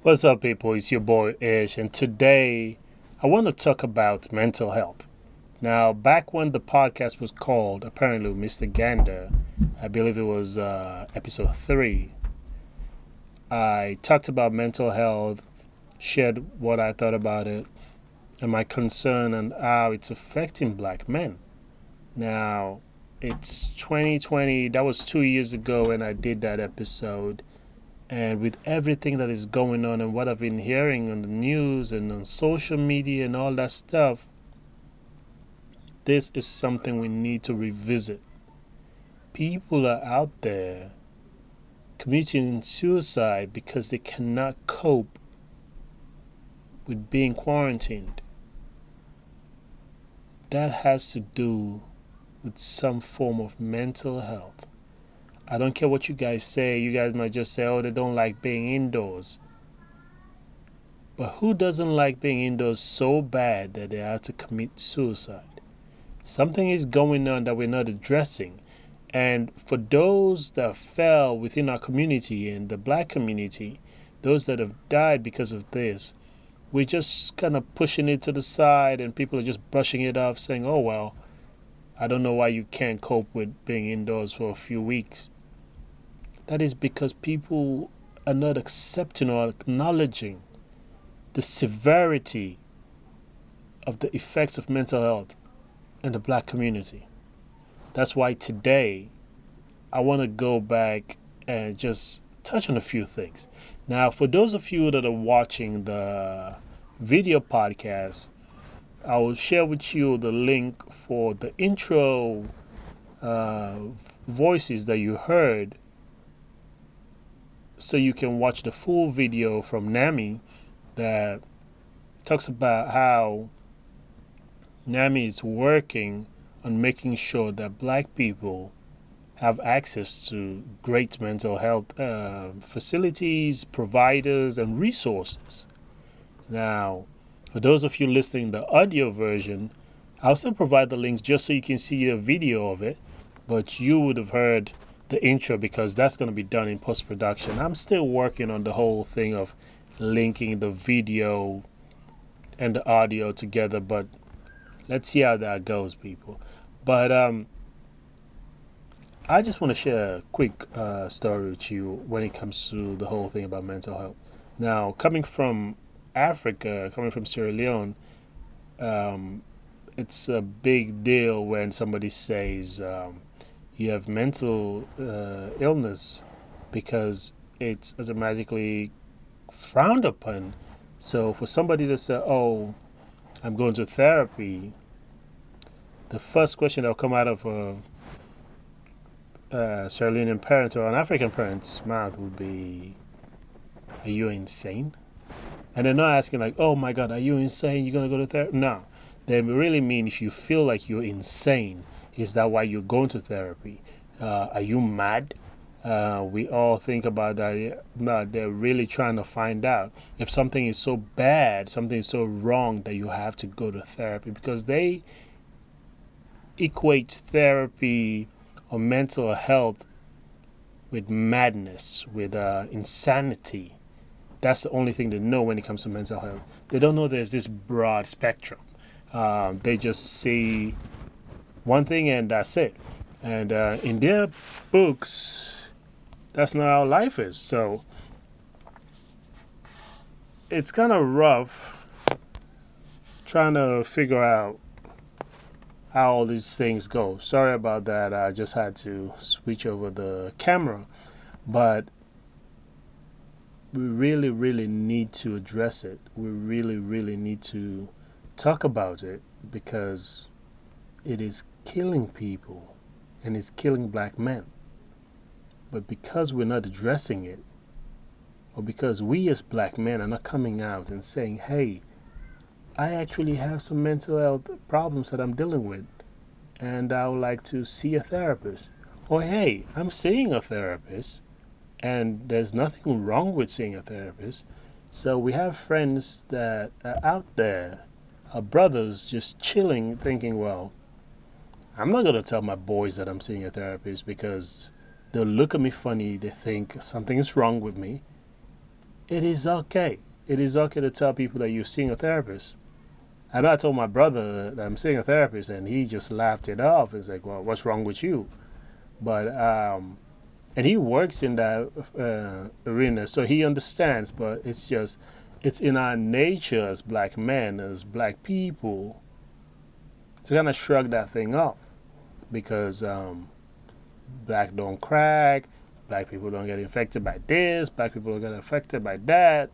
What's up, people? It's your boy Ish, and today I want to talk about mental health. Now, back when the podcast was called, apparently, Mr. Gander, I believe it was episode 3, I talked about mental health, shared what I thought about it, and my concern and how it's affecting black men. Now, it's 2020, that was 2 years ago when I did that episode. And with everything that is going on and what I've been hearing on the news and on social media and all that stuff, this is something we need to revisit. People are out there committing suicide because they cannot cope with being quarantined. That has to do with some form of mental health. I don't care what you guys say. You guys might just say, oh, they don't like being indoors. But who doesn't like being indoors so bad that they have to commit suicide? Something is going on that we're not addressing. And for those that fell within our community and the black community, those that have died because of this, we're just kind of pushing it to the side and people are just brushing it off, saying, oh, well, I don't know why you can't cope with being indoors for a few weeks. That is because people are not accepting or acknowledging the severity of the effects of mental health in the black community. That's why today I want to go back and just touch on a few things. Now, for those of you that are watching the video podcast, I will share with you the link for the intro uh, voices that you heard so you can watch the full video from NAMI that talks about how NAMI is working on making sure that black people have access to great mental health facilities, providers, and resources. Now, for those of you listening the audio version, I'll still provide the links just so you can see a video of it, but you would have heard the intro because that's going to be done in post production. I'm still working on the whole thing of linking the video and the audio together, but let's see how that goes, people. But I just want to share a quick story with you when it comes to the whole thing about mental health. Now, coming from Africa, coming from Sierra Leone, um, it's a big deal when somebody says you have mental illness because it's automatically frowned upon. So for somebody to say, "Oh, I'm going to therapy," the first question that will come out of Sierra Leonean parent or an African parent's mouth would be, "Are you insane?" And they're not asking like, "Oh my God, are you insane? You're gonna go to therapy?" No, they really mean if you feel like you're insane, is that why you're going to therapy? Are you mad? We all think about that. No, they're really trying to find out if something is so bad, something is so wrong that you have to go to therapy because they equate therapy or mental health with madness, with insanity. That's the only thing they know when it comes to mental health. They don't know there's this broad spectrum. They just see one thing and that's it. And in their books, that's not how life is. So it's kind of rough trying to figure out how all these things go. Sorry about that. I just had to switch over the camera. But we really, really need to address it. We really, really need to talk about it because it is killing people and it's killing black men. But because we're not addressing it, or because we as black men are not coming out and saying, hey, I actually have some mental health problems that I'm dealing with, and I would like to see a therapist. Or, hey, I'm seeing a therapist, and there's nothing wrong with seeing a therapist. So we have friends that are out there, our brothers just chilling, thinking, well, I'm not going to tell my boys that I'm seeing a therapist because they'll look at me funny. They think something is wrong with me. It is okay. It is okay to tell people that you're seeing a therapist. I know I told my brother that I'm seeing a therapist, and he just laughed it off. It's like, well, what's wrong with you? But and he works in that arena, so he understands. But it's just, it's in our nature as black men, as black people, to kind of shrug that thing off because black don't crack, black people don't get infected by this, black people don't get affected by that.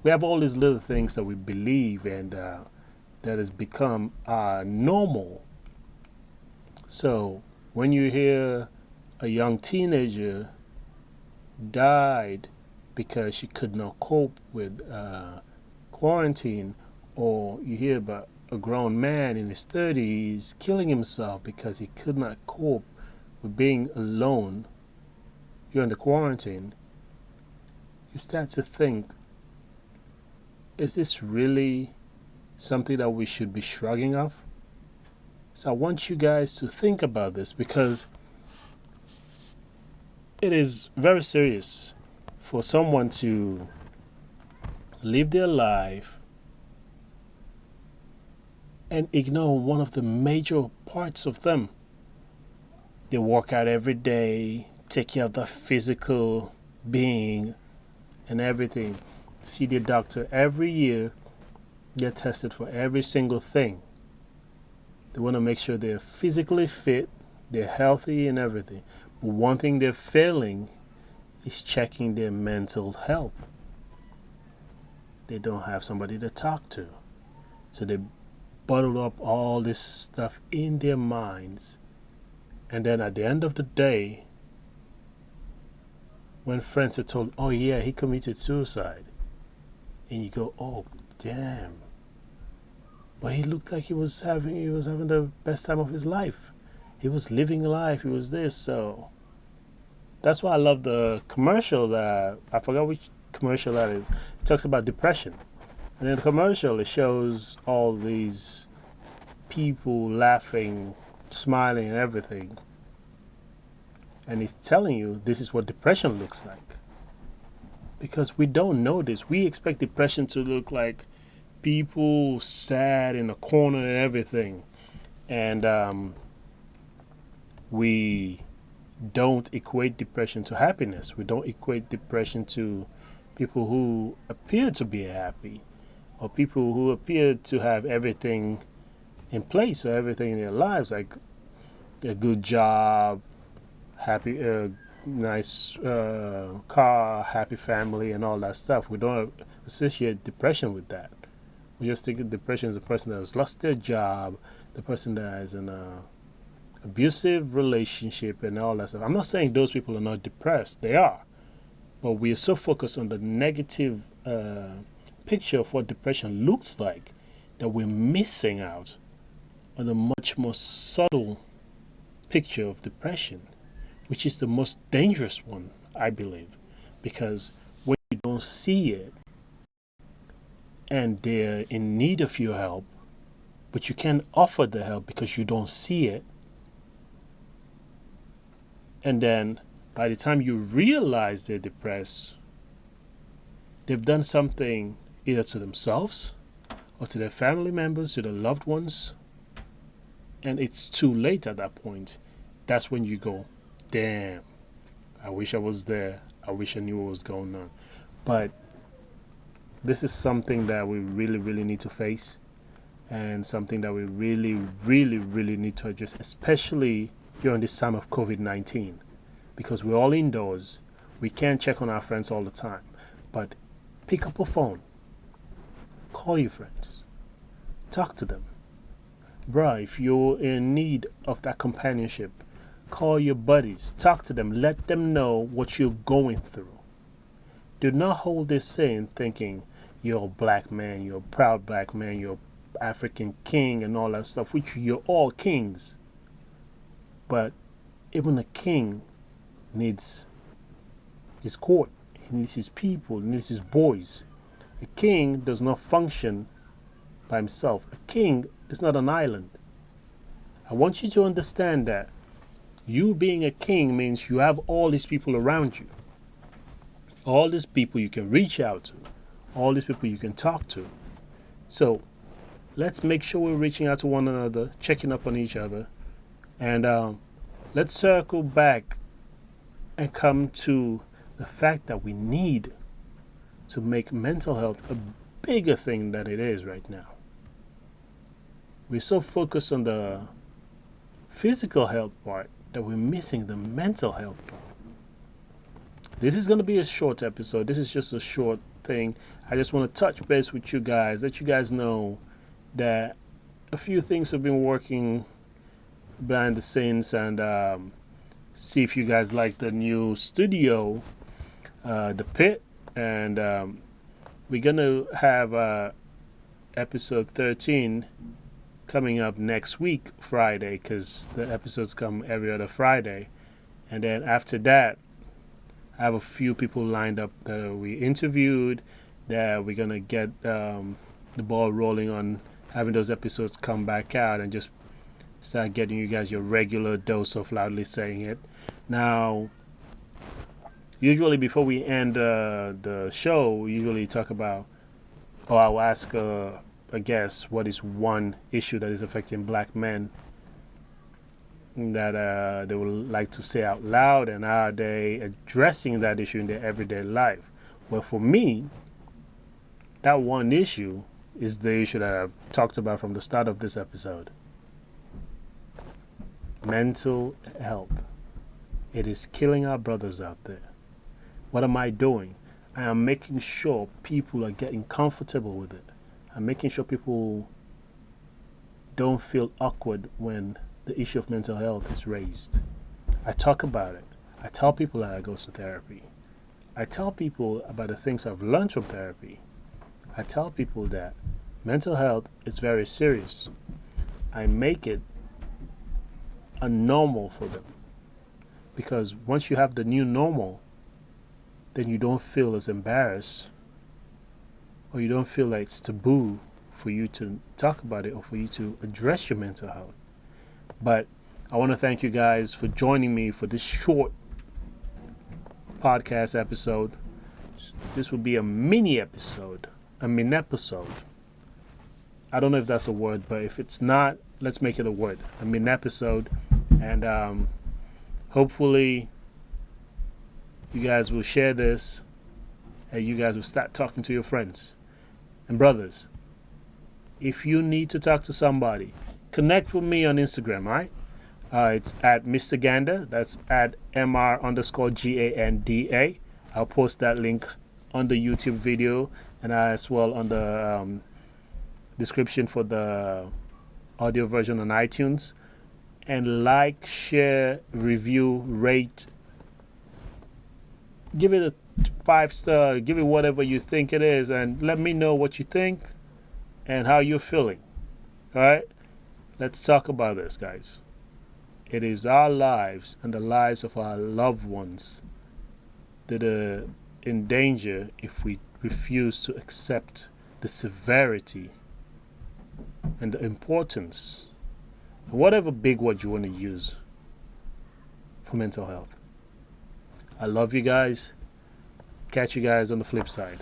We have all these little things that we believe, and that has become normal. So when you hear a young teenager died because she could not cope with quarantine, or you hear about a grown man in his 30s killing himself because he could not cope with being alone during the quarantine, you start to think, is this really something that we should be shrugging off? So I want you guys to think about this, because it is very serious for someone to live their life and ignore one of the major parts of them. They work out every day, take care of their physical being and everything. See their doctor every year, get tested for every single thing. They want to make sure they're physically fit, they're healthy and everything. But one thing they're failing is checking their mental health. They don't have somebody to talk to. So they bottle up all this stuff in their minds. And then at the end of the day, when friends are told, oh yeah, he committed suicide, and you go, oh damn. But he looked like he was having the best time of his life. He was living life, he was this. So that's why I love the commercial that, I forgot which commercial that is. It talks about depression. And in the commercial it shows all these people laughing, smiling and everything. And it's telling you this is what depression looks like. Because we don't know this. We expect depression to look like people sad in a corner and everything. And we don't equate depression to happiness. We don't equate depression to people who appear to be happy, or people who appear to have everything in place, or everything in their lives, like a good job, happy, nice car, happy family, and all that stuff. We don't associate depression with that. We just think depression is a person that has lost their job, the person that is in a abusive relationship and all that stuff. I'm not saying those people are not depressed. They are. But we are so focused on the negative picture of what depression looks like that we're missing out on the much more subtle picture of depression, which is the most dangerous one, I believe. Because when you don't see it and they're in need of your help, but you can't offer the help because you don't see it, and then by the time you realize they're depressed, they've done something either to themselves or to their family members, to their loved ones, and it's too late at that point. That's when you go, damn, I wish I was there. I wish I knew what was going on. But this is something that we really, really need to face, and something that we really, really, really need to address, especially during this time of COVID-19, because we're all indoors. We can't check on our friends all the time. But pick up a phone, call your friends, talk to them. Bruh, if you're in need of that companionship, call your buddies, talk to them, let them know what you're going through. Do not hold this in thinking you're a black man, you're a proud black man, you're African king and all that stuff, which you're all kings. But even a king needs his court, he needs his people, he needs his boys. A king does not function by himself. A king is not an island. I want you to understand that you being a king means you have all these people around you. All these people you can reach out to, all these people you can talk to. So let's make sure we're reaching out to one another, checking up on each other, and let's circle back and come to the fact that we need to make mental health a bigger thing than it is right now. We're so focused on the physical health part that we're missing the mental health part. This is going to be a short episode. This is just a short thing. I just want to touch base with you guys, let you guys know that a few things have been working behind the scenes, and see if you guys like the new studio, the pit, and we're going to have episode 13 coming up next week, Friday, because the episodes come every other Friday. And then after that, I have a few people lined up that we interviewed that we're going to get the ball rolling on having those episodes come back out and just start getting you guys your regular dose of loudly saying it. Now, usually before we end the show, we usually talk about, or I'll ask a guest what is one issue that is affecting black men that they would like to say out loud, and how are they addressing that issue in their everyday life. Well, for me, that one issue is the issue that I've talked about from the start of this episode. Mental health. It is killing our brothers out there. What am I doing? I am making sure people are getting comfortable with it. I'm making sure people don't feel awkward when the issue of mental health is raised. I talk about it. I tell people that I go to therapy. I tell people about the things I've learned from therapy. I tell people that mental health is very serious. I make it a normal for them. Because once you have the new normal, then you don't feel as embarrassed, or you don't feel like it's taboo for you to talk about it or for you to address your mental health. But I want to thank you guys for joining me for this short podcast episode. This will be a mini episode, a mini episode. I don't know if that's a word, but if it's not, let's make it a word, a mini episode. And hopefully you guys will share this and you guys will start talking to your friends. And brothers, if you need to talk to somebody, connect with me on Instagram, all right? It's at Mr. Ganda. That's at MR_GANDA. I'll post that link on the YouTube video and as well on the description for the audio version on iTunes. And like, share, review, rate. Give it a 5-star, give it whatever you think it is, and let me know what you think and how you're feeling. All right? Let's talk about this, guys. It is our lives and the lives of our loved ones that are in danger if we refuse to accept the severity and the importance, whatever big word you want to use, for mental health. I love you guys. Catch you guys on the flip side.